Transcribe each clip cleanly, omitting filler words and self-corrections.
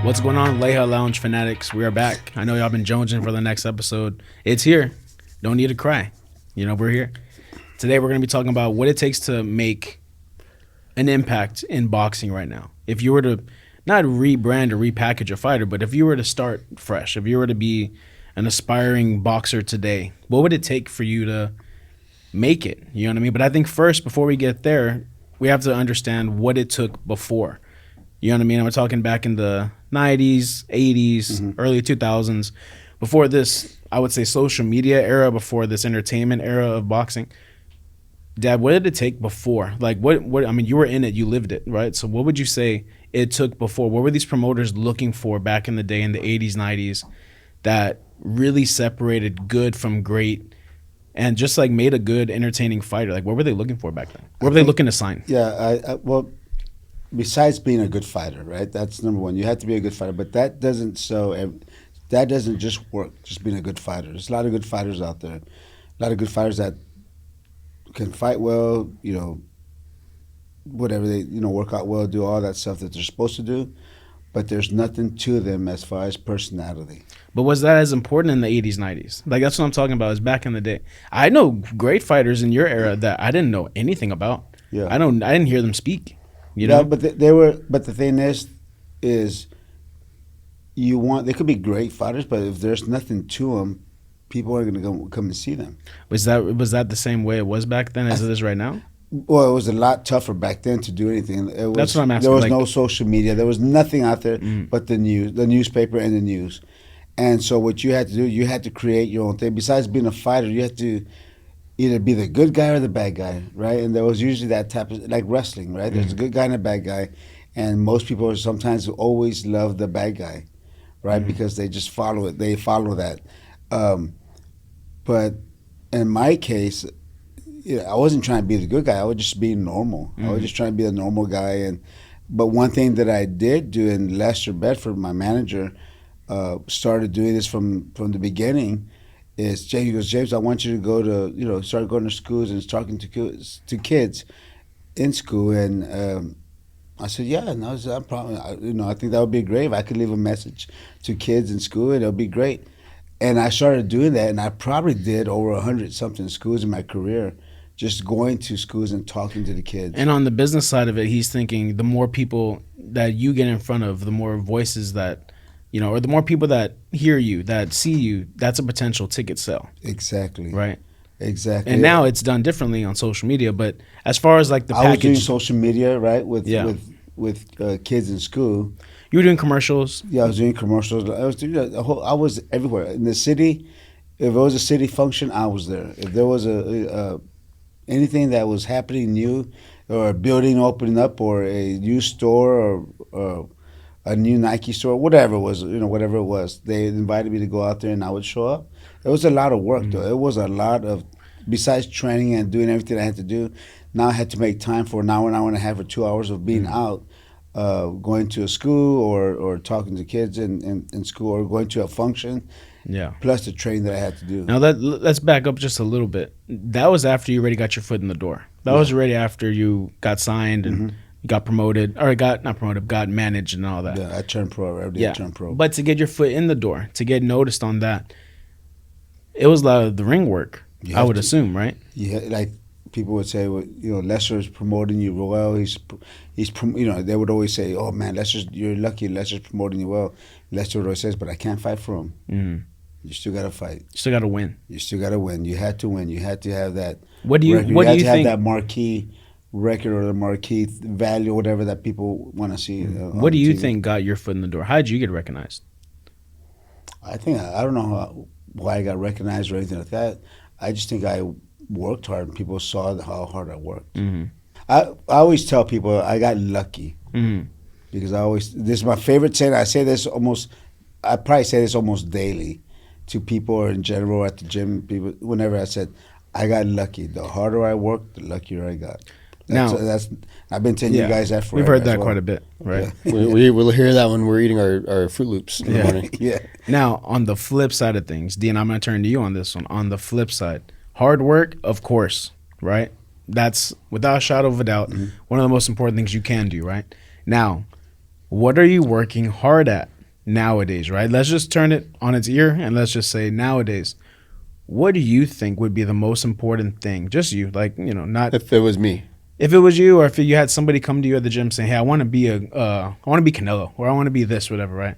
What's going on, Leija Lounge fanatics? We are back. I know y'all been jonesing for the next episode. It's here. Don't need to cry. You know, we're here. Today we're going to be talking about what it takes to make an impact in boxing right now. If you were to not rebrand or repackage a fighter, but if you were to start fresh, if you were to be an aspiring boxer today, what would it take for you to make it? You know what I mean? But I think first, before we get there, we have to understand what it took before. You know what I mean? I'm talking back in the 90s, 80s, early 2000s. Before this, I would say social media era, before this entertainment era of boxing. Dad, what did it take before? Like, what? I mean, you were in it, you lived it, right? So what would you say it took before? What were these promoters looking for back in the day in the 80s, 90s that really separated good from great and just like made a good, entertaining fighter? Like, what were they looking for back then? What were they looking to sign? Yeah, well, besides being a good fighter, right? That's number one. You have to be a good fighter, but that doesn't just work. Just being a good fighter. There's a lot of good fighters out there. A lot of good fighters that can fight well. You know, whatever they work out well, do all that stuff that they're supposed to do. But there's nothing to them as far as personality. But was that as important in the 80s, 90s? Like, that's what I'm talking about, is back in the day. I know great fighters in your era that I didn't know anything about. Yeah. I didn't hear them speak. You know? Yeah, but they were. But the thing is they could be great fighters, but if there's nothing to them, people aren't going to come and see them. Was that the same way it was back then as it is right now? Well, it was a lot tougher back then to do anything. That's what I'm asking. There was no social media. There was nothing out there but the newspaper and the news. And so what you had to do, you had to create your own thing. Besides being a fighter, you had to either be the good guy or the bad guy, right? And there was usually that type of, like wrestling, right? There's a good guy and a bad guy. And most people sometimes always love the bad guy, right? Because they just follow it. They follow that. But in my case, I wasn't trying to be the good guy. I was just being normal. I was just trying to be a normal guy. But one thing that I did do, in Lester Bedford, my manager, started doing this from the beginning, is James, he goes, James, I want you to go to, start going to schools and talking to kids in school. And I said, yeah, no, it's not a problem. I think that would be great if I could leave a message to kids in school. It would be great. And I started doing that, and I probably did over 100-something schools in my career, just going to schools and talking to the kids. And on the business side of it, he's thinking the more people that you get in front of, the more voices that, or the more people that hear you, that see you, that's a potential ticket sale. Exactly. Right? Exactly. And now it's done differently on social media, but as far as like the package. I was doing social media, right, with kids in school. You were doing commercials? Yeah, I was doing commercials. I was doing I was everywhere. In the city, if it was a city function, I was there. If there was anything that was happening new, or a building opening up, or a new store, or a new Nike store, whatever it was, they invited me to go out there, and I would show up. It was a lot of work, though. It was a lot of, besides training and doing everything I had to do, now I had to make time for an hour and a half or 2 hours of being out, going to a school or talking to kids in school, or going to a function. Yeah. Plus the training that I had to do. Now let's back up just a little bit. That was after you already got your foot in the door. That was already after you got signed and you got promoted, or got managed and all that. Yeah, I turned pro. I turned pro. But to get your foot in the door, to get noticed on that, it was a lot of the ring work. I would assume, right? Yeah, like people would say, well, Lester's promoting you well. They would always say, oh man, you're lucky. Lester's promoting you well. Lester would always says, but I can't fight for him. You still got to fight. You still got to win. You still got to win. You had to win. You had to have that. What do you think? Have that marquee record or the marquee value, whatever that people want to see. What do you think got your foot in the door? How did you get recognized? I don't know why I got recognized or anything like that. I just think I worked hard, and people saw how hard I worked. I always tell people I got lucky because this is my favorite saying. I probably say this almost daily to people, or in general at the gym. People, whenever I said, I got lucky. The harder I worked, the luckier I got. I've been telling you guys that forever. We've heard that quite a bit, right? Yeah. We'll hear that when we're eating our Fruit Loops in the morning. Yeah. Now, on the flip side of things, Dean, I'm going to turn to you on this one. On the flip side, hard work, of course, right? That's, without a shadow of a doubt, one of the most important things you can do, right? Now, what are you working hard at nowadays, right? Let's just turn it on its ear and let's just say nowadays, what do you think would be the most important thing? Just you, like, not If it was me, if it was you, or if you had somebody come to you at the gym saying, "Hey, I want to be I want to be Canelo, or I want to be this, whatever," right?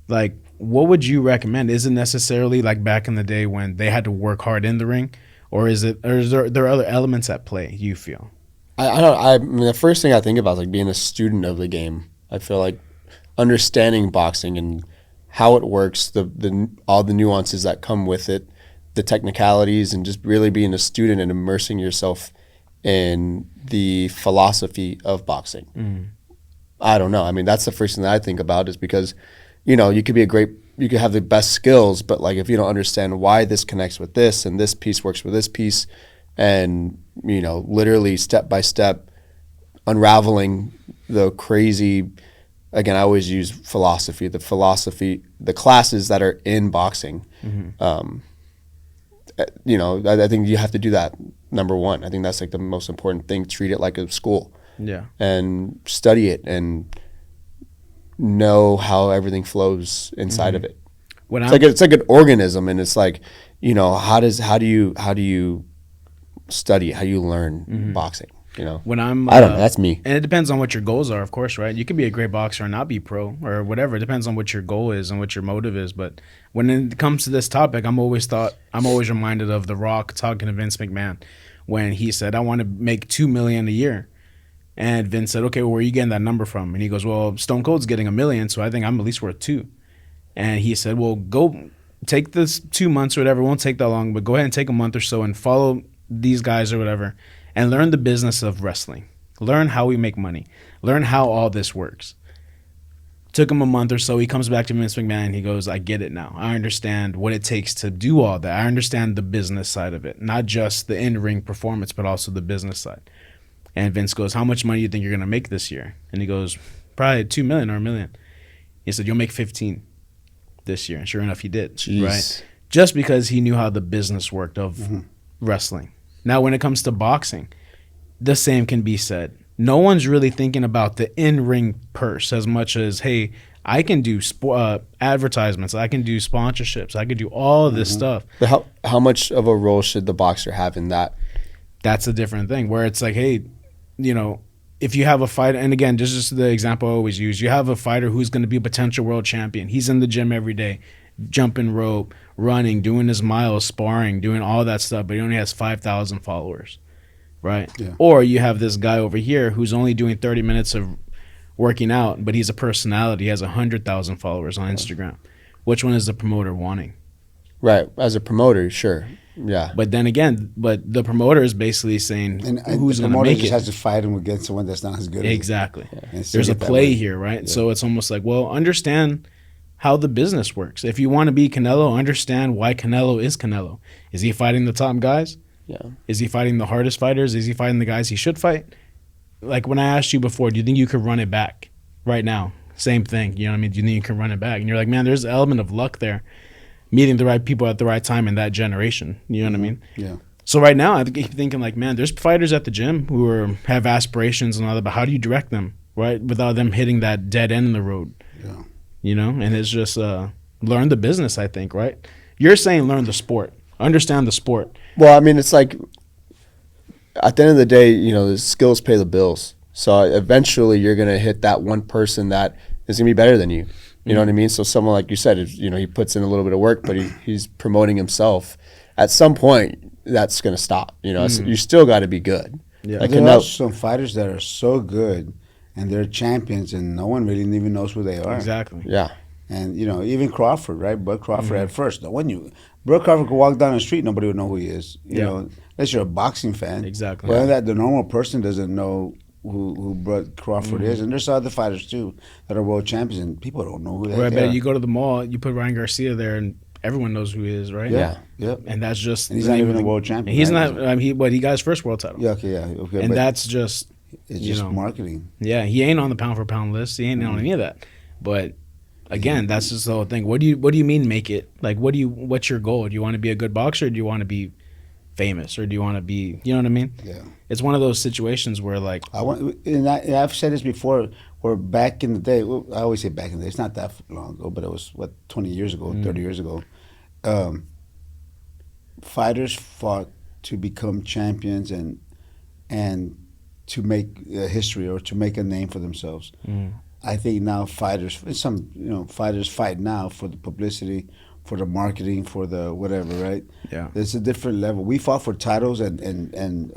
Like, what would you recommend? Is it necessarily like back in the day when they had to work hard in the ring, or is there other elements at play? You feel? I don't. I mean, the first thing I think about is like being a student of the game. I feel like understanding boxing and how it works, the all the nuances that come with it, the technicalities, and just really being a student and immersing yourself in the philosophy of boxing. I don't know. I mean, that's the first thing that I think about is because, you could have the best skills, but like if you don't understand why this connects with this and this piece works with this piece, and literally step by step unraveling the crazy. Again, I always use philosophy. The classes that are in boxing. I think you have to do that. Number one, I think that's like the most important thing. Treat it like a school. Yeah. And study it and know how everything flows inside of it. It's like an organism, and it's like, how do you study it? How do you learn boxing? When I don't know. That's me. And it depends on what your goals are, of course, right? You could be a great boxer and not be pro or whatever. It depends on what your goal is and what your motive is. But when it comes to this topic, I'm always reminded of The Rock talking to Vince McMahon when he said, "I want to make $2 million a year." And Vince said, "Okay, well, where are you getting that number from?" And he goes, "Well, Stone Cold's getting $1 million, so I think I'm at least worth $2 million." And he said, "Well, go take this 2 months or whatever. It won't take that long, but go ahead and take a month or so and follow these guys or whatever and learn the business of wrestling. Learn how we make money. Learn how all this works." Took him a month or so. He comes back to Vince McMahon and he goes, "I get it now. I understand what it takes to do all that. I understand the business side of it, not just the in-ring performance, but also the business side." And Vince goes, "How much money do you think you're going to make this year?" And he goes, "Probably $2 million or $1 million." He said, "You'll make 15 this year." And sure enough, he did. Jeez. Right? Just because he knew how the business worked of wrestling. Now, when it comes to boxing, the same can be said. No one's really thinking about the in-ring purse as much as, hey, I can do advertisements, I can do sponsorships, I can do all of this stuff. But how much of a role should the boxer have in that? That's a different thing where it's like, hey, if you have a fighter, and again, just the example I always use, you have a fighter who's going to be a potential world champion. He's in the gym every day, jumping rope, running, doing his miles, sparring, doing all that stuff, but he only has 5,000 followers, right? Yeah. Or you have this guy over here who's only doing 30 minutes of working out, but he's a personality. He has 100,000 followers on Instagram. Which one is the promoter wanting? Right. As a promoter, sure. Yeah. But then again, the promoter is basically saying who's going to make just it. has to fight him against someone that's not as good. Exactly. Yeah. There's a play here, right? Yeah. So it's almost like, well, understand how the business works. If you want to be Canelo, understand why Canelo is Canelo. Is he fighting the top guys? Yeah. Is he fighting the hardest fighters? Is he fighting the guys he should fight? Like when I asked you before, do you think you could run it back right now? Same thing. You know what I mean? Do you think you can run it back? And you're like, man, there's an element of luck there. Meeting the right people at the right time in that generation. You know what I mean? Yeah. So right now, I keep thinking like, man, there's fighters at the gym who have aspirations and all that, but how do you direct them, right? Without them hitting that dead end in the road. Yeah. And it's just learn the business, I think, right? You're saying learn the sport. Understand the sport. Well, I mean, it's like at the end of the day, the skills pay the bills. So eventually you're going to hit that one person that is going to be better than you. You know what I mean? So someone like you said, he puts in a little bit of work, but he's promoting himself. At some point, that's going to stop. You still got to be good. Yeah. Like there are some fighters that are so good, and they're champions, and no one really even knows who they are. Exactly. Yeah. And even Crawford, right? Bud Crawford at first. Bud Crawford could walk down the street, nobody would know who he is. Unless you're a boxing fan. Exactly. But that the normal person doesn't know who Bud Crawford is, and there's other fighters too that are world champions, and people don't know who they are. I bet you go to the mall, you put Ryan Garcia there, and everyone knows who he is, right? Yeah. Yep. And that's just. And he's not even a world champion. And he's not. He got his first world title. Yeah. Okay. Yeah. Okay. And that's just. It's just marketing. Yeah, he ain't on the pound for pound list. He ain't on any of that. But again, that's just the whole thing. What do you mean make it? Like, what's your goal? Do you want to be a good boxer? Or do you want to be famous, or do you want to be, you know what I mean? Yeah. It's one of those situations where like, I've said this before, where back in the day, well, I always say back in the day, it's not that long ago, but it was, 20 years ago, 30 years ago, fighters fought to become champions and to make history or to make a name for themselves. I think now fighters fight now for the publicity, for the marketing, for the whatever, right? Yeah. It's a different level. We fought for titles and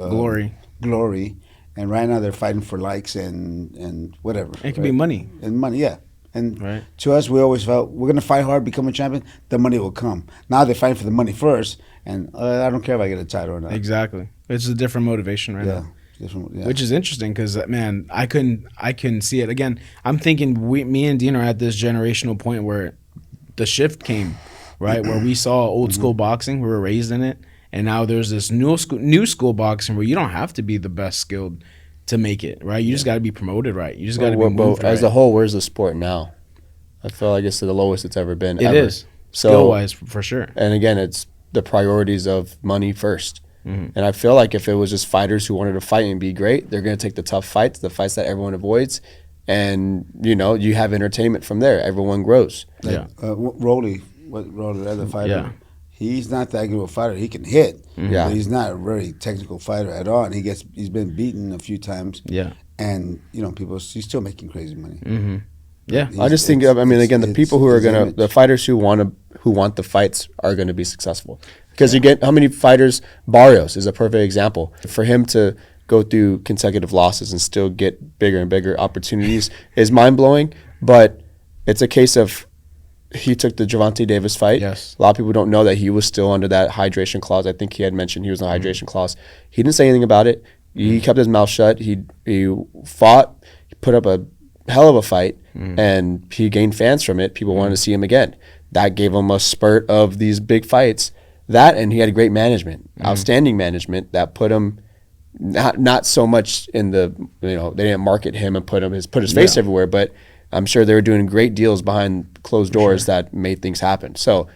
glory, and right now they're fighting for likes and whatever. it could be money. And money, yeah. And Right. to us, we always felt we're gonna fight hard, become a champion. The money will come. Now they're fighting for the money first, and I don't care if I get a title or not. Exactly. It's a different motivation right now. Yeah. Which is interesting because, man, I can see it. Again, I'm thinking me and Dean are at this generational point where the shift came, right? Where we saw old school boxing, we were raised in it, and now there's this new school boxing where you don't have to be the best skilled to make it, right? You just got to be promoted right. You just got to be moved right. As a whole, where's the sport now? I feel like it's the lowest it's ever been. It is. So, skill-wise, for sure. And again, it's the priorities of money first. And I feel like if it was just fighters who wanted to fight and be great, they're going to take the tough fights, the fights that everyone avoids, and you have entertainment from there. Everyone grows. Yeah. Rolly, the other fighter, Yeah. he's not that good of a fighter. He can hit, Yeah. but he's not a very technical fighter at all. And he's been beaten a few times. Yeah. And he's still making crazy money. Yeah. I just think, the people who are the fighters who want the fights are going to be successful. Because you get, how many fighters, Barrios is a perfect example. For him to go through consecutive losses and still get bigger and bigger opportunities is mind-blowing. But it's a case of, he took the Gervonta Davis fight. Yes. A lot of people don't know that he was still under that hydration clause. I think he had mentioned he was in the hydration clause. He didn't say anything about it. He kept his mouth shut. He fought. He put up a hell of a fight, and he gained fans from it. People wanted to see him again. That gave him a spurt of these big fights. That, and he had great management, outstanding management that put him not so much in the, they didn't market him and put his face everywhere, but I'm sure they were doing great deals behind closed doors that made things happen. So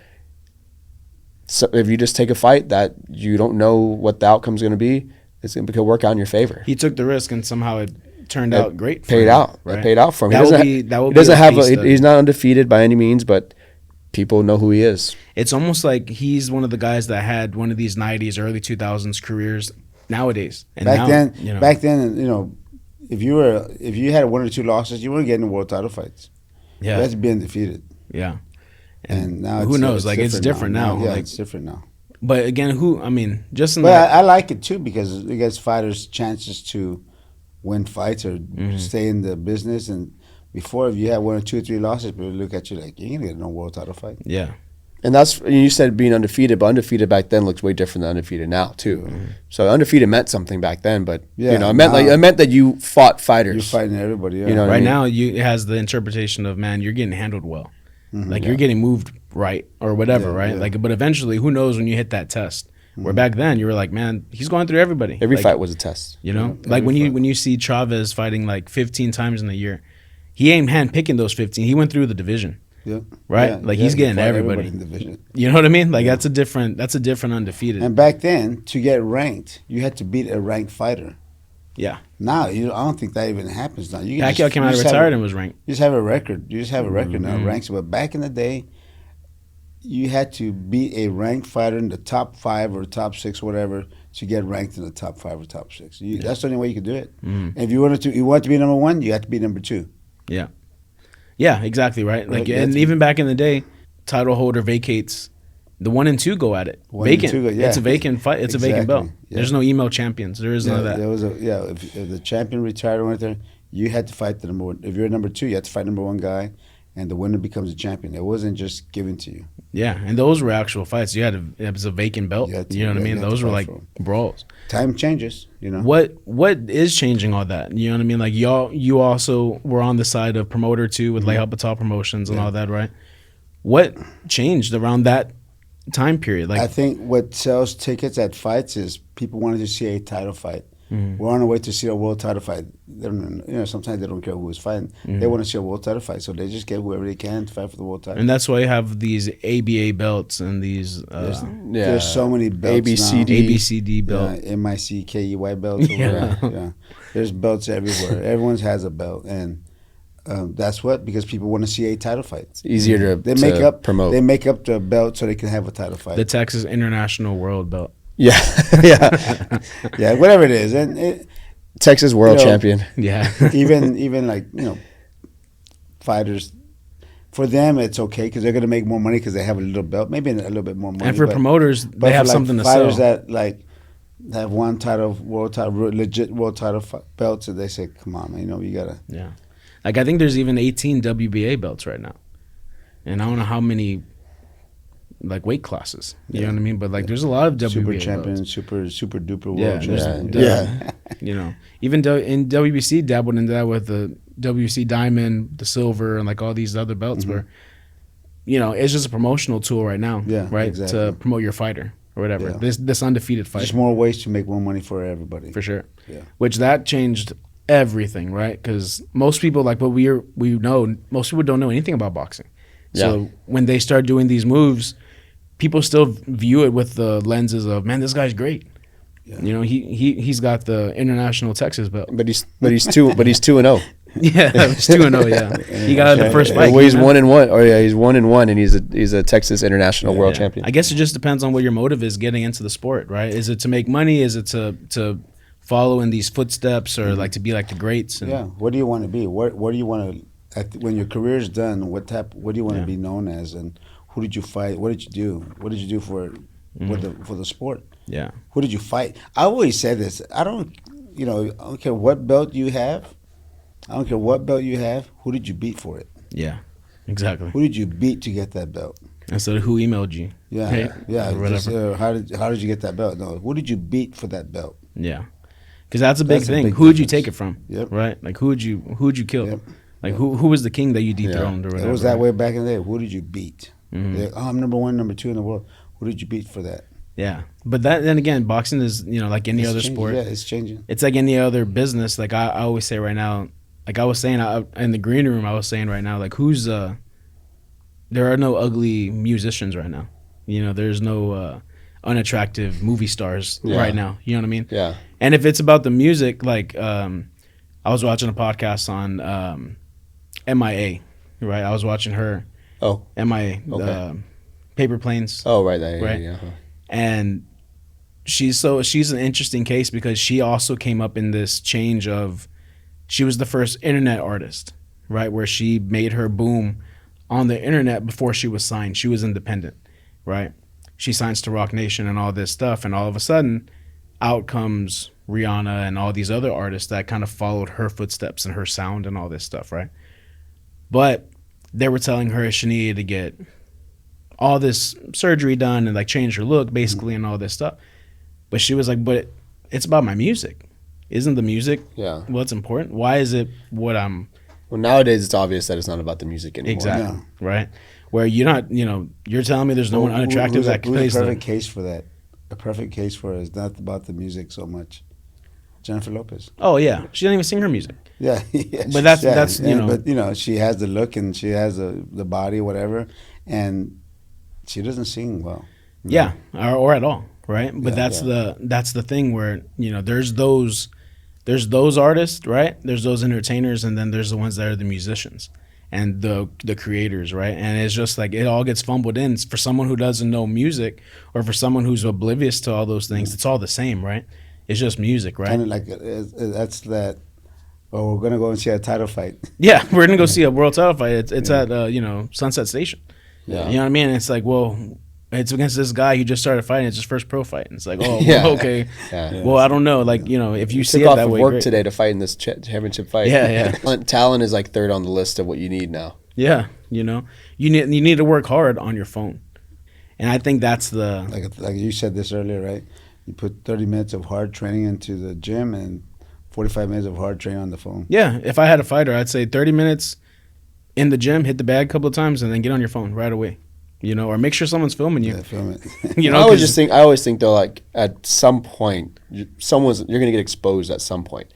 if you just take a fight that you don't know what the outcome's going to be, it's going to work out in your favor. He took the risk, and somehow it turned out great for him. Right? It paid out for him. He's not undefeated by any means, but people know who he is. It's almost like he's one of the guys that had one of these 90s, early 2000s careers nowadays. And back then, if you had one or two losses, you weren't getting world title fights. Yeah. You had to be undefeated. Yeah. And now who knows? It's different now. Yeah, it's different now. But again, I like it too, because it gives fighters chances to win fights or stay in the business. And before, if you had one or two or three losses, people would look at you like, you ain't gonna get no world title fight. Yeah. And that's, you said being undefeated, but undefeated back then looks way different than undefeated now too. So undefeated meant something back then, but it meant that you fought fighters. You're fighting everybody. Yeah. Right now, it has the interpretation of, man, you're getting handled well, you're getting moved right or whatever, right? Yeah. But eventually, who knows when you hit that test? Where back then you were like, man, he's going through everybody. Every fight was a test. When you see Chavez fighting like 15 times in a year, he ain't handpicking those 15. He went through the division. Yeah. Right? He's getting everybody. In the division. You know what I mean? That's a different undefeated. And back then, to get ranked, you had to beat a ranked fighter. Yeah. Now, I don't think that even happens now. Pacquiao came out of retired and was ranked. You just have a record. You just have a record now, ranks. But back in the day, you had to beat a ranked fighter in the top 5 or top 6, whatever, to get ranked in the top 5 or top 6. That's the only way you could do it. And if you wanted to be number 1, you had to be number 2. Yeah. Yeah, exactly, right? And even back in the day, title holder vacates. The 1 and 2 go at it. Vacant. It's a vacant fight. It's a vacant belt. Yeah. There's no email champions. There is none of that. There was if the champion retired or went there, you had to fight the number 1. If you're number 2, you had to fight number 1 guy, and the winner becomes a champion. It wasn't just given to you. Yeah, and those were actual fights. It was a vacant belt. You know what I mean? Those were like brawls. Time changes, What is changing all that? You know what I mean? You also were on the side of promoter too with Leija Lounge Promotions and all that, right? What changed around that time period? I think what sells tickets at fights is people wanted to see a title fight. We're on our way to see a world title fight. Sometimes they don't care who is fighting. They want to see a world title fight, so they just get whoever they can to fight for the world title. And that's why you have these ABA belts and these There's so many belts ABCD belt, MICKEY belts. Yeah. There's belts everywhere. Everyone has a belt, and that's because people want to see a title fight. It's easier to promote. They make up the belt so they can have a title fight. the Texas International World Belt. Yeah, yeah. Yeah, whatever it is, and Texas world champion. Yeah. even like fighters, for them it's okay because they're gonna make more money because they have a little belt, maybe a little bit more money. And for promoters, they have something to sell. Fighters that have one title, legit world title belts, and they say, "Come on, man, you gotta." Yeah, like I think there's even 18 WBA belts right now, and I don't know how many. Like weight classes, you know what I mean? But there's a lot of WBA super champion, belts. super duper world champion. Yeah. Even in WBC dabbled into that with the WBC Diamond, the silver, and all these other belts where, it's just a promotional tool right now, right? Exactly. To promote your fighter or whatever. Yeah. This undefeated fighter. There's more ways to make more money for everybody. For sure. Yeah. Which that changed everything, right? Because most people most people don't know anything about boxing. So when they start doing these moves, people still view it with the lenses of, man, this guy's great. Yeah. He's got the international Texas belt. But he's 2-0. Yeah, he's 2-0. Yeah, he got the first fight. Well, he's 1-1. Oh yeah, he's 1-1, and he's a Texas international world champion. I guess it just depends on what your motive is getting into the sport, right? Is it to make money? Is it to follow in these footsteps, or to be like the greats? And What do you want to be? What do you want to? When your career is done, what do you want to be known as? And who did you fight? What did you do? What did you do for the sport? Yeah. Who did you fight? I always said this. I don't care what belt you have. I don't care what belt you have. Who did you beat for it? Yeah, exactly. Who did you beat to get that belt? Instead of who emailed you. Yeah, how did you get that belt? No, who did you beat for that belt? Yeah, because that's a big thing. Who did you take it from? Yep. Right. Who'd you kill? Yep. Who was the king that you dethroned or whatever? It was that way back in the day. Who did you beat? Like, I'm number 1, number 2 in the world. Who did you beat for that? Yeah, but then again, boxing is like any other sport. Yeah, it's changing. It's like any other business. Like I always say right now, like I was saying in the green room, I was saying right now, like there are no ugly musicians right now. There's no unattractive movie stars right now. You know what I mean? Yeah. And if it's about the music, I was watching a podcast on MIA, right? I was watching her. Oh. MIA. Okay. Paper Planes. Oh, right. There, right. Yeah. And she's an interesting case because she also came up in this change of, she was the first internet artist, right? Where she made her boom on the internet before she was signed. She was independent, right? She signs to Rock Nation and all this stuff. And all of a sudden, out comes Rihanna and all these other artists that kind of followed her footsteps and her sound and all this stuff, right? But they were telling her she needed to get all this surgery done and change her look basically and all this stuff. But she was like, but it's about my music. Isn't the music what's important? Why is it what I'm... Well, nowadays it's obvious that it's not about the music anymore. Exactly, right? Where you're not, you're telling me there's no one unattractive that plays the perfect case for that. A perfect case for it is not about the music so much. Jennifer Lopez. Oh yeah, she doesn't even sing her music. Yeah, but that's But she has the look and she has the body, whatever, and she doesn't sing well. Yeah, or at all, right? But that's the thing where there's those artists, right? There's those entertainers, and then there's the ones that are the musicians and the creators, right? And it's just it all gets fumbled in. For someone who doesn't know music, or for someone who's oblivious to all those things, it's all the same, right? It's just music, right? Kind of that's that. Oh, we're gonna go and see a title fight. Yeah, we're gonna go see a world title fight. It's at Sunset Station. Yeah, you know what I mean? It's well, it's against this guy who just started fighting. It's his first pro fight. And it's okay. Yeah. Well, I don't know. If you see it that way, work great. Today to fight in this championship fight. Yeah. Talent is third on the list of what you need now. Yeah, you need to work hard on your phone, and I think that's the like you said this earlier, right? You put 30 minutes of hard training into the gym and 45 minutes of hard training on the phone. Yeah, if I had a fighter, I'd say 30 minutes in the gym, hit the bag a couple of times, and then get on your phone right away. you know, or make sure someone's filming you. Yeah, film it. You know, I 'cause always think though, like at some point, you're gonna get exposed at some point.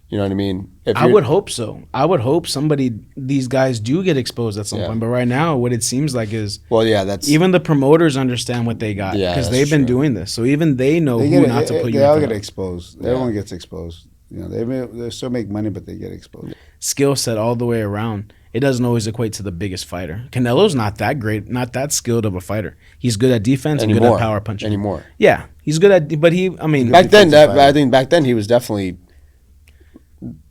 You know what I mean? If I you're- would hope so. I would hope these guys do get exposed at some Yeah. point. But right now, what it seems like is Well, yeah, that's even the promoters understand what they got Yeah, because that's they've been true. doing this. So even they know They who get not to put you they in all front get of. exposed. Yeah. Everyone gets exposed. You know, they still make money, but they get exposed. Skill set all the way around. It doesn't always equate to the biggest fighter. Canelo's not that great, not that skilled of a fighter. He's good at defense and good anymore. at power punching. Anymore. Yeah, he's good at. But I mean, Back then, defensive fighter. I think back then he was definitely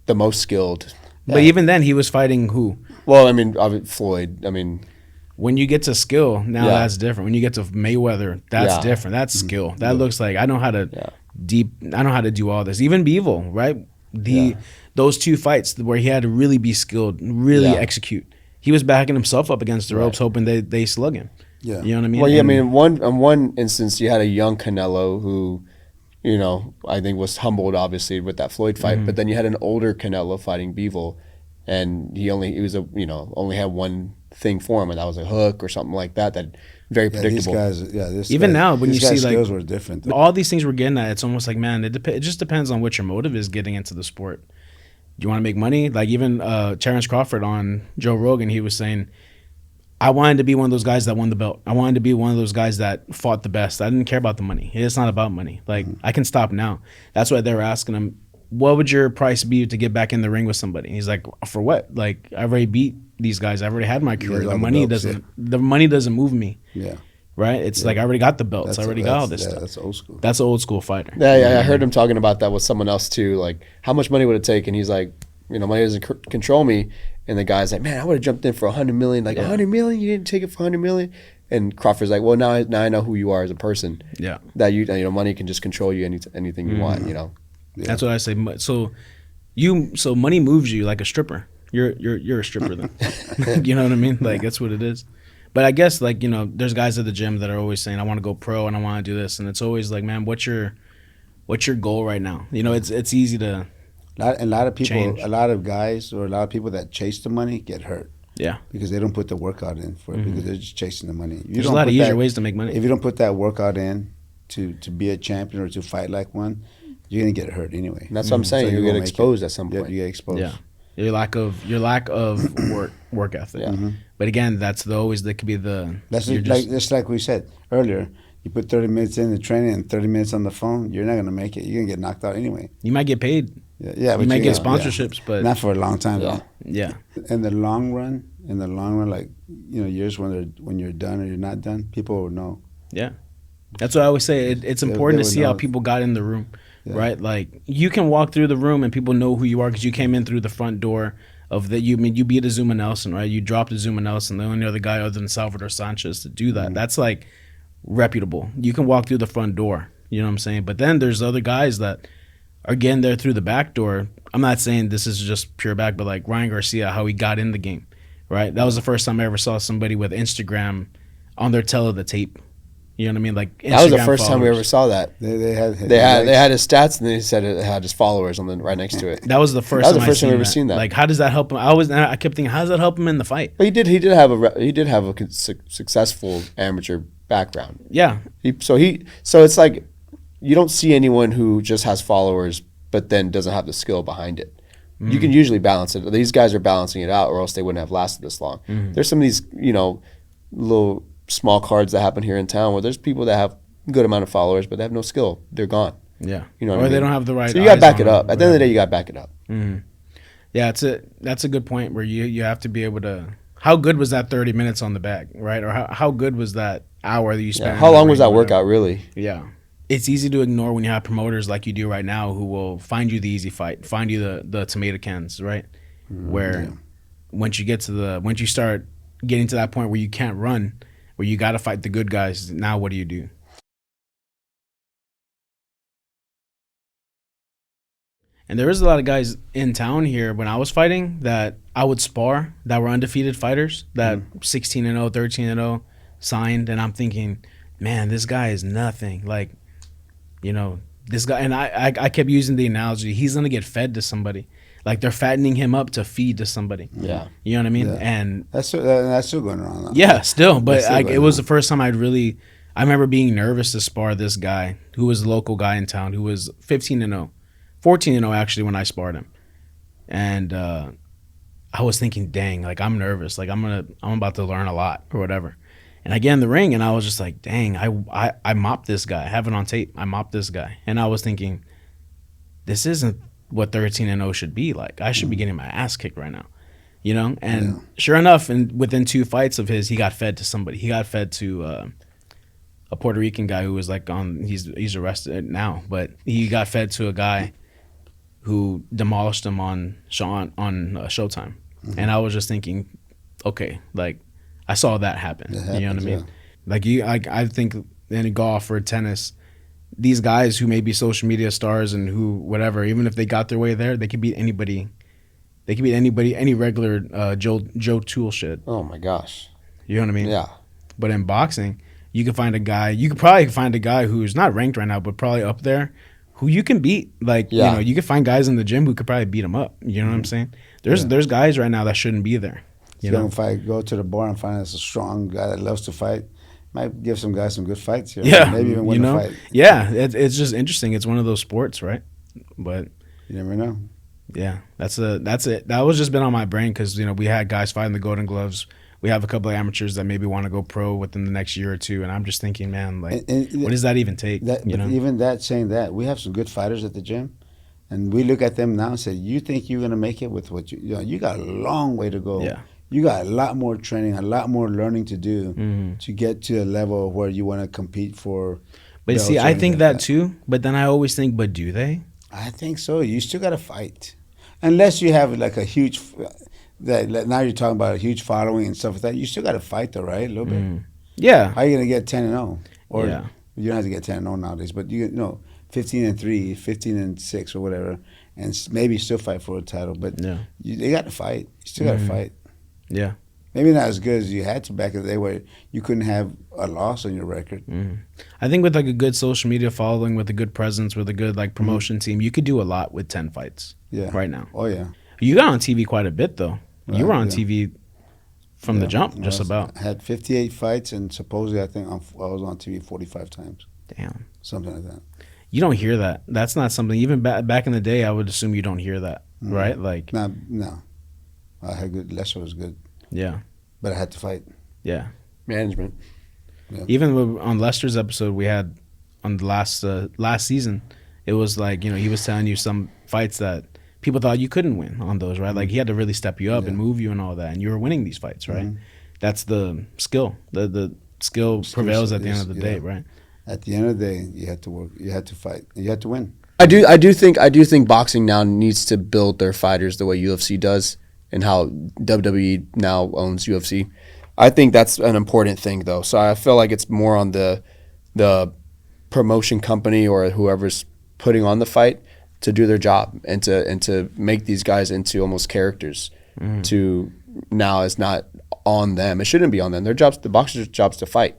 the most skilled. but even then, he was fighting who? Well, I mean, Floyd. I mean, When you get to skill, now Yeah. that's different. When you get to Mayweather, that's Yeah. different. That's skill. That looks like I know how to Yeah. I know how to do all this. Even Beevil, right? Those two fights where he had to really be skilled, really Yeah. execute. He was backing himself up against the ropes, Right. hoping they slug him. Yeah. You know what I mean? well, yeah. I And- mean, in one instance, you had a young Canelo who, you know, I think was humbled obviously with that Floyd fight, Mm-hmm. but then you had an older Canelo fighting Beevil, and he only had one thing for him, and that was a hook or something like that. That very Yeah, these predictable. guys. Even now, when these you guys' see, like, skills were different. all these things we're getting at, it's almost like, man, it just depends on what your motive is getting into the sport. Do you want to make money? Like even Terrence Crawford on Joe Rogan, he was saying, I wanted to be one of those guys that won the belt. I wanted to be one of those guys that fought the best. I didn't care about the money. It's not about money. Like I can stop now. That's why they were asking him, what would your price be to get back in the ring with somebody? And he's like, for what? Like I already beat these guys. I already had my career. all The the money belts, doesn't. The money doesn't move me. Yeah. Right? It's like I already got the belts. I already got all this yeah, stuff. That's old school. That's an old school fighter. Yeah, I heard him talking about that with someone else too. Like, how much money would it take? And he's like, you know, money doesn't control me. And the guy's like, man, I would have jumped in for $100 million. Like, $100 million? You didn't take it for $100 million? And Crawford's like, well, now I know who you are as a person. Yeah. That you know, money can just control you anything you want. You know. Yeah. That's what I say. So money moves you like a stripper. You're a stripper then. You know what I mean? Like that's what it is. But I guess like, you know, there's guys at the gym that are always saying, I want to go pro and I want to do this. And it's always like, man, what's your goal right now? You know, it's easy to A lot of people, change. a lot of guys, or a lot of people that chase the money get hurt yeah. because they don't put the workout in for it because they're just chasing the money. You There's a don't lot of put easier that- ways to make money. If you don't put that workout in to be a champion or to fight like one, you're gonna get hurt anyway. And that's what I'm saying. So you you get won't make exposed it. at some Yeah, point. you get exposed. Yeah. Your lack of work ethic. Yeah. But again, that could be the That's you're just like we said earlier. You put 30 minutes in the training and 30 minutes on the phone, you're not gonna make it. You're gonna get knocked out anyway. you might get paid. Yeah, You might get yeah. sponsorships, but Not for a long time Yeah. though. yeah. In the long run, like years when you're done or you're not done, people will know. Yeah. That's what I always say. It's They- important they to would see how know. people got in the room, Yeah. right? Like you can walk through the room and people know who you are because you came in through the front door of the. You beat a Zuma Nelson, right? You dropped a Zuma Nelson, the only other guy other than Salvador Sanchez to do that. That's like reputable. You can walk through the front door. You know what I'm saying? But then there's other guys that are getting there through the back door. I'm not saying this is just pure back, but like Ryan Garcia, how he got in the game, right? That was the first time I ever saw somebody with Instagram on their tail of the tape. You know what I mean? Like That was the Instagram first time we followers. ever saw that. They had They had his stats, and they said it had his followers on the right next to it. That was the first. That was the time first time I I've ever seen that. Like, how does that help him? I kept thinking, how does that help him in the fight? But he did have a successful amateur background. Yeah, So it's like you don't see anyone who just has followers but then doesn't have the skill behind it. You can usually balance it. These guys are balancing it out, or else they wouldn't have lasted this long. There's some of these, little small cards that happen here in town where there's people that have a good amount of followers, but they have no skill. They're gone. yeah. You know or what I they mean? don't have the right. So you got to eyes back on it up. them, At the end of the whatever. day, you got to back it up. Yeah, that's a good point where you have to be able to. How good was that 30 minutes on the bag, right? Or how good was that hour that you spent? Yeah. in How the long was ring, that whatever? workout really? Yeah. It's easy to ignore when you have promoters like you do right now who will find you the easy fight, find you the tomato cans, right? Where once you start getting to that point where you can't run, where you got to fight the good guys, now what do you do? And there is a lot of guys in town here when I was fighting that I would spar that were undefeated fighters that 16-0, 13-0 signed, and I'm thinking, man, this guy is nothing. Like, this guy, and I kept using the analogy, he's gonna get fed to somebody. Like they're fattening him up to feed to somebody. Yeah. You know what I mean? Yeah. And That's still going on. Though. yeah, still, but That's still like, going it was on. the first time I remember being nervous to spar this guy who was a local guy in town who was 15-0, 14-0 actually when I sparred him, and I was thinking, dang, like I'm nervous, like I'm about to learn a lot or whatever. And I get in the ring and I was just like, dang, I mopped this guy. I have it on tape. I mopped this guy, and I was thinking, this isn't what 13-0 should be like. I should be getting my ass kicked right now. You know, and sure enough, and within 2 fights of his, he got fed to somebody. He got fed to a Puerto Rican guy who was like he's arrested now, but he got fed to a guy who demolished him on Showtime, and I was just thinking, okay, like I saw that happen. It You know what I happens, mean? yeah. Like I think in golf or tennis, these guys who may be social media stars and who whatever, even if they got their way there, they could beat anybody. They could beat anybody, any regular Joe Tool shit. Oh my gosh. You know what I mean? Yeah. But in boxing, you could probably find a guy who's not ranked right now, but probably up there, who you can beat. Like, Yeah. you know, you could find guys in the gym who could probably beat him up. You know what I'm saying? There's guys right now that shouldn't be there. You know? If I go to the bar and find us a strong guy that loves to fight, might give some guys some good fights here. Yeah. Maybe even win you know? a fight. Yeah. It's just interesting. It's one of those sports, right? But You never know. yeah, that's it. That was just been on my brain because, you know, we had guys fighting the Golden Gloves. We have a couple of amateurs that maybe want to go pro within the next year or two, and I'm just thinking, man, like, what does that even take? That, you but know? even that, saying that, we have some good fighters at the gym, and we look at them now and say, you think you're going to make it with what you know, you got a long way to go. Yeah. You got a lot more training, a lot more learning to do to get to a level where you want to compete for. But belts see, or I anything think like that too, but then I always think, but do they? I think so. You still got to fight, unless you have like a huge. That now you're talking about a huge following and stuff like that. You still got to fight though, right? A little bit. Yeah. How are you gonna get 10-0? Or Yeah. you don't have to get 10-0 nowadays, but you know, 15-3, 15-6, or whatever, and maybe still fight for a title. But Yeah. they got to fight. You still got to fight. Yeah. Maybe not as good as you had to back in the day, where you couldn't have a loss on your record. I think with like a good social media following, with a good presence, with a good like promotion team, you could do a lot with 10 fights. Yeah. Right now. Oh yeah. You got on TV quite a bit though. You Right, were on yeah. TV from the jump, just about. I had 58 fights, and supposedly I think I was on TV 45 times, Damn. something like that. You don't hear that. That's not something. Even back in the day, I would assume you don't hear that, right? Like, No, I had good. Lester was good, yeah, but I had to fight. yeah. Management. Even on Lester's episode we had on the last season, it was like, you know, he was telling you some fights that people thought you couldn't win on those, right? Like he had to really step you up and move you and all that, and you were winning these fights, right? That's the skill. The skill prevails at the end of the day, right? At the end of the day, you had to work. You had to fight. You had to win. I do think boxing now needs to build their fighters the way UFC does, and how WWE now owns UFC. I think that's an important thing though. So I feel like it's more on the promotion company or whoever's putting on the fight to do their job and to make these guys into almost characters. To now it's not on them. It shouldn't be on them. Their jobs, the boxers' jobs, to fight.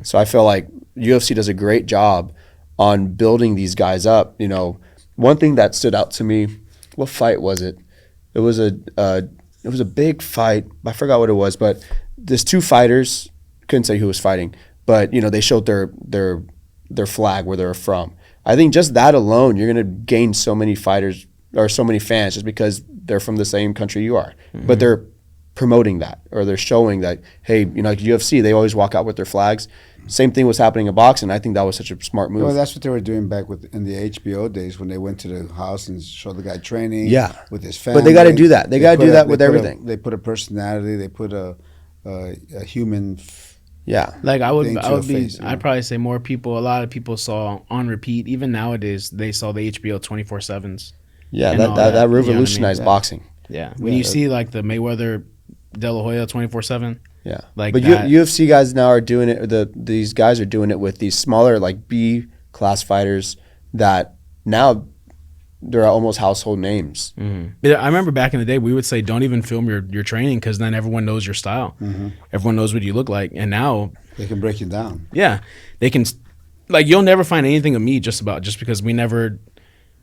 So I feel like UFC does a great job on building these guys up. You know, one thing that stood out to me, what fight was it? It was a big fight. I forgot what it was, but there's two fighters. Couldn't say who was fighting, but you know they showed their flag where they're from. I think just that alone, you're gonna gain so many fighters or so many fans just because they're from the same country you are. But they're promoting that, or they're showing that, hey, you know, like UFC, they always walk out with their flags. Same thing was happening in boxing. I think that was such a smart move. Well, that's what they were doing back in the HBO days when they went to the house and showed the guy training. Yeah. With his family. But they got to do that. They got to do that with everything. They put a personality. They put a human. Yeah. Like thing to a face, you know? I'd probably say a lot of people saw on repeat. Even nowadays, they saw the HBO 24/7s. Yeah, And all that that, revolutionized you know what I mean? boxing. Yeah, when Yeah, you see like the Mayweather De La Hoya 24/7. Yeah, Like but that. UFC guys now are doing it. These guys are doing it with these smaller, like B class fighters that now they're almost household names. But I remember back in the day, we would say, "Don't even film your training because then everyone knows your style. Everyone knows what you look like." And now, They can break you down. yeah, they can. Like you'll never find anything of me just because we never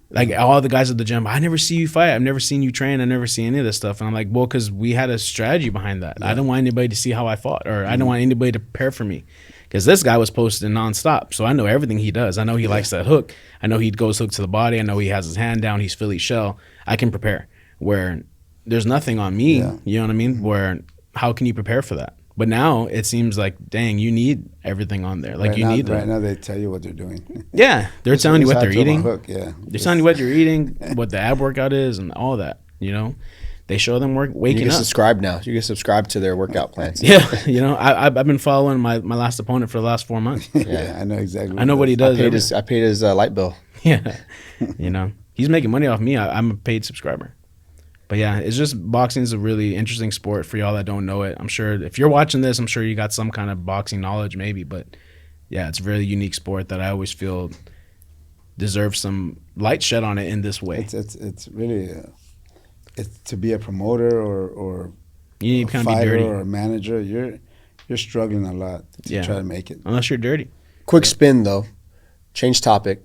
Like all the guys at the gym, I never see you fight. I've never seen you train. I never see any of this stuff. And I'm like, well, because we had a strategy behind that. I don't want anybody to see how I fought, or I don't want anybody to prepare for me. Because this guy was posting nonstop, so I know everything he does. I know he likes that hook. I know he goes hook to the body. I know he has his hand down. He's Philly shell. I can prepare. Where there's nothing on me. Yeah. You know what I mean? Where how can you prepare for that? But now it seems like, dang, you need everything on there. Like right you now, need right them. now they tell you what they're doing. Yeah, they're telling you what they're It's hard to eating. hook, yeah. They're telling you what you're eating, what the ab workout is, and all that. You know, they show them You waking can up. subscribe now. You can subscribe to their workout plans. Yeah, you know, I've been following my last opponent for the last 4 months. Yeah, I know exactly. I know what he does. I paid his light bill. Yeah, you know, he's making money off me. I'm a paid subscriber. But yeah, it's just boxing is a really interesting sport for y'all that don't know it. I'm sure if you're watching this, I'm sure you got some kind of boxing knowledge maybe. But yeah, it's a really unique sport that I always feel deserves some light shed on it in this way. It's really it's to be a promoter or You need a to kind of be fighter dirty. or a manager. You're struggling a lot to try to make it. Unless you're dirty. Quick spin though. Change topic.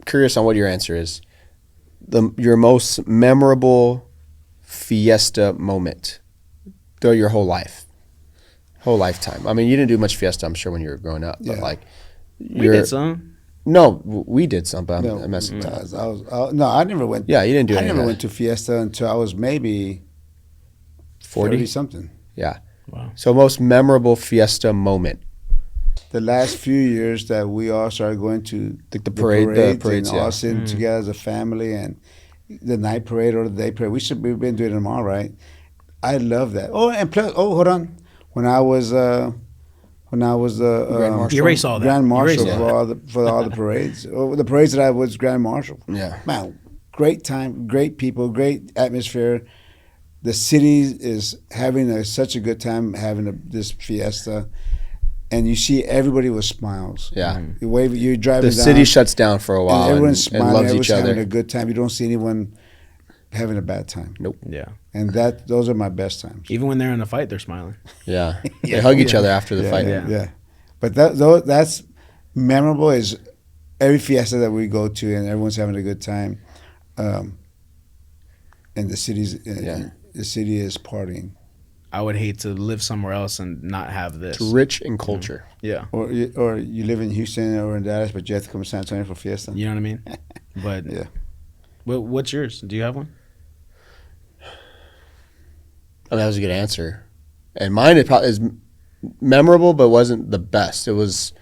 Curious on what your answer is. Your most memorable fiesta moment through your whole lifetime. I mean, you didn't do much fiesta, I'm sure, when you were growing up. But Yeah. like, We did some. No, we did some. But No, I'm messing with that. I never went. Yeah, you didn't do I any of never that. went to fiesta until I was maybe 40 something. Yeah. Wow. So most memorable fiesta moment. The last few years that we all started going to The parades, and all yeah. sitting together as a family, and the night parade or the day parade. We've been doing them all right. I love that. Oh, and plus, hold on. When I was Grand Marshal. You erase all that. Grand You Marshal erase for all the parades. The parades that I was Grand Marshal. Yeah. Man, great time, great people, great atmosphere. The city is having such a good time having this fiesta, and you see everybody with smiles. Yeah. You wave, you're driving The down, city shuts down for a while and everyone's and smiling, loves everyone's each other. having a good time. You don't see anyone having a bad time. Nope. Yeah. And those are my best times. Even when they're in a fight, they're smiling. Yeah. They hug each other after the fight. Yeah. But that's memorable. Is every fiesta that we go to and everyone's having a good time, and the city is partying. I would hate to live somewhere else and not have this. It's rich in culture. Yeah. Or you live in Houston or in Dallas, but you have to come to San Antonio for fiesta. You know what I mean? But Yeah. What's yours? Do you have one? I mean, that was a good answer. And mine is memorable, but wasn't the best. It was,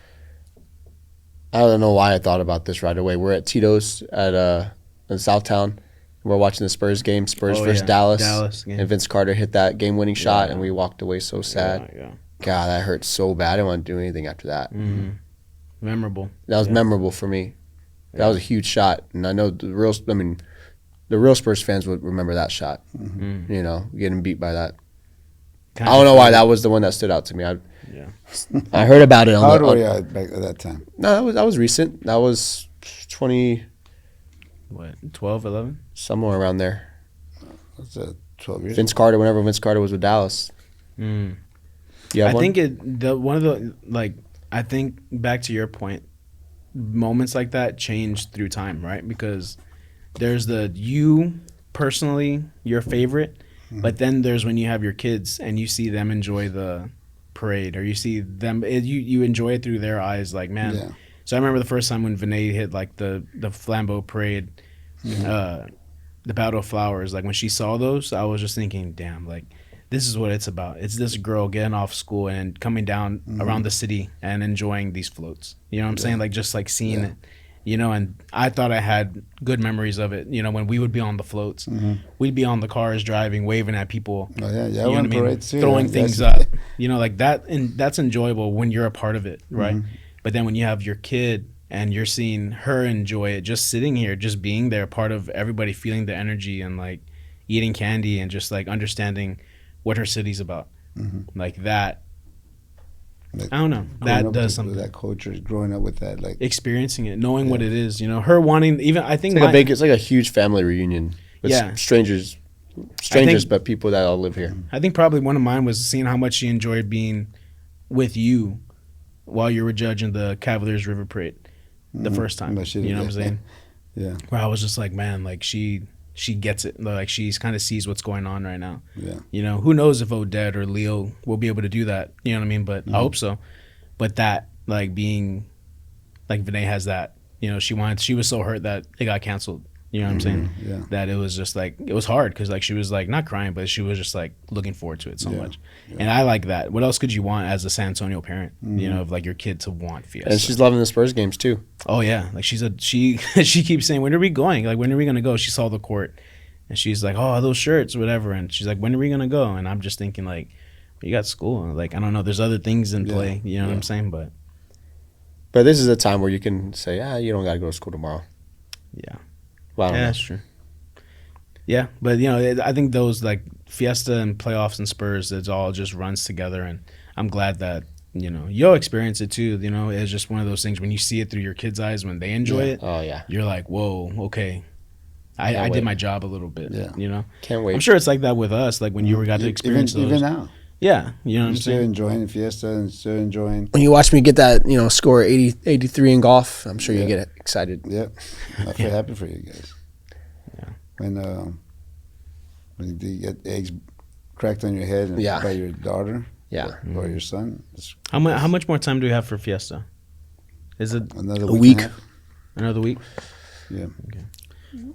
I don't know why I thought about this right away. We're at Tito's in Southtown. We're watching the Spurs game, Spurs versus Dallas. Dallas game. And Vince Carter hit that game-winning shot, and we walked away so sad. Yeah. God, that hurt so bad. I didn't want to do anything after that. Mm-hmm. Memorable. That was memorable for me. That was a huge shot, and I know the real Spurs fans would remember that shot. Mm-hmm. You know, getting beat by that. I don't know why that was the one that stood out to me. I heard about it on How old the. were you at that time? No, that was recent. That was 20, What, 12, 11? somewhere around there. That's 12 years. Vince Carter, whenever Vince Carter was with Dallas. Mm. You have I one? think I think back to your point, moments like that change through time, right? Because there's you personally, your favorite, but then there's when you have your kids and you see them enjoy the parade, or you see them, you enjoy it through their eyes, like, man. Yeah. So I remember the first time when Vinay hit like the Flambeau parade, the Battle of Flowers, like when she saw those, I was just thinking, damn, like, this is what it's about. It's this girl getting off school and coming down around the city and enjoying these floats. You know what I'm saying? Like, just like seeing it, you know, and I thought I had good memories of it. You know, when we would be on the floats, we'd be on the cars driving, waving at people, Oh, yeah, you know what I mean? parades too. Throwing things up, you know, like that. And that's enjoyable when you're a part of it, right? But then when you have your kid and you're seeing her enjoy it, just sitting here, just being there, part of everybody feeling the energy and like eating candy and just like understanding what her city's about, like that. Like, I don't know. That does something. That culture, growing up with that, like Experiencing it, knowing what it is, you know, her wanting, even I think It's like a huge family reunion with strangers, but people that all live here. I think probably one of mine was seeing how much she enjoyed being with you while you were judging the Cavaliers River Parade the first time. No, she You know what I'm did. saying? Yeah. where I was just like, man, like she gets it. Like she's kind of sees what's going on right now. Yeah. You know, who knows if Odette or Leo will be able to do that. You know what I mean? But I hope so. But that, like being, like Vinay has that, you know, she was so hurt that it got canceled. You know what I'm saying? Yeah. That it was just like, it was hard because like she was like not crying, but she was just like looking forward to it so much. And I like that. What else could you want as a San Antonio parent? You know, of like your kid to want Fiesta. And she's loving the Spurs games too. Oh yeah, like she she keeps saying, when are we going? Like when are we gonna go? She saw the court, and she's like, oh, those shirts, whatever. And she's like, when are we gonna go? And I'm just thinking like, you got school. Like I don't know, there's other things in play. You know what I'm saying? But this is a time where you can say, you don't got to go to school tomorrow. yeah, Well, I don't know. that's true. Yeah, but you know, I think those like Fiesta and playoffs and Spurs, it all just runs together, and I'm glad that. You know, you'll experience it too. You know, it's just one of those things when you see it through your kids' eyes when they enjoy it. Oh yeah, You're like, whoa, okay. I did my job a little bit. Yeah. You know, can't wait. I'm sure it's like that with us. Like when you got to experience even those. now. Yeah, you know what I'm Still saying. enjoying the Fiesta and still enjoying. When you watch me get that, score 83 in golf, I'm sure you get excited. Yep, I feel happy for you guys. Yeah. When you get eggs cracked on your head by your daughter, or your son. How much more time do we have for Fiesta? Is it Another week? and a half. another week? Yeah.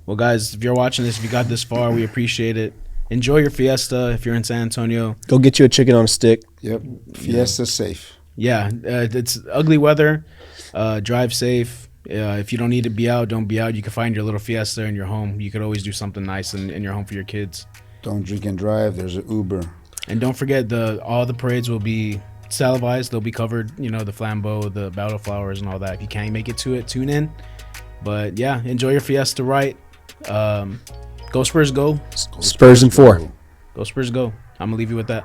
Well, guys, if you're watching this, if you got this far, we appreciate it. Enjoy your Fiesta if you're in San Antonio. Go get you a chicken on a stick. Yep. Fiesta safe. Yeah, it's ugly weather. Drive safe. If you don't need to be out, don't be out. You can find your little Fiesta in your home. You could always do something nice in your home for your kids. Don't drink and drive. There's an Uber. And don't forget, all the parades will be televised. They'll be covered, the flambeau, the battle flowers, and all that. If you can't make it to it, tune in. But yeah, enjoy your Fiesta right. Go Spurs, go. Spurs in 4. Go Spurs, go. I'm going to leave you with that.